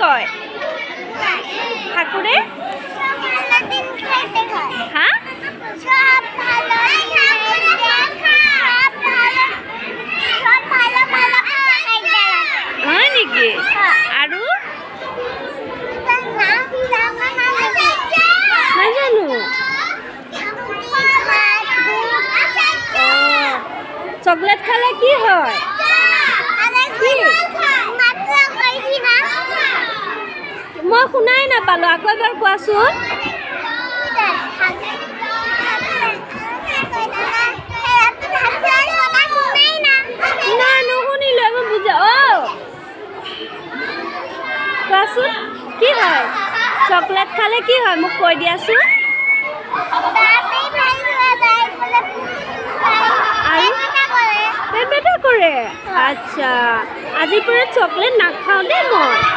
কয় ঠাকুৰে হ্যাঁ হয় নেকি আৰু নাজানো চকলেট খালে কি হয় মই শুনাই নাপালো আকৌ এবাৰ কোৱাচোন না নুশুনিলো মই বুজা কোৱাচোন কি হয় চকলেট খালে কি হয় মোক কৈ দিয়াচোন পেট কৰে আচ্ছা আজিৰ পৰা চকলেট নাখাওঁ দেই মই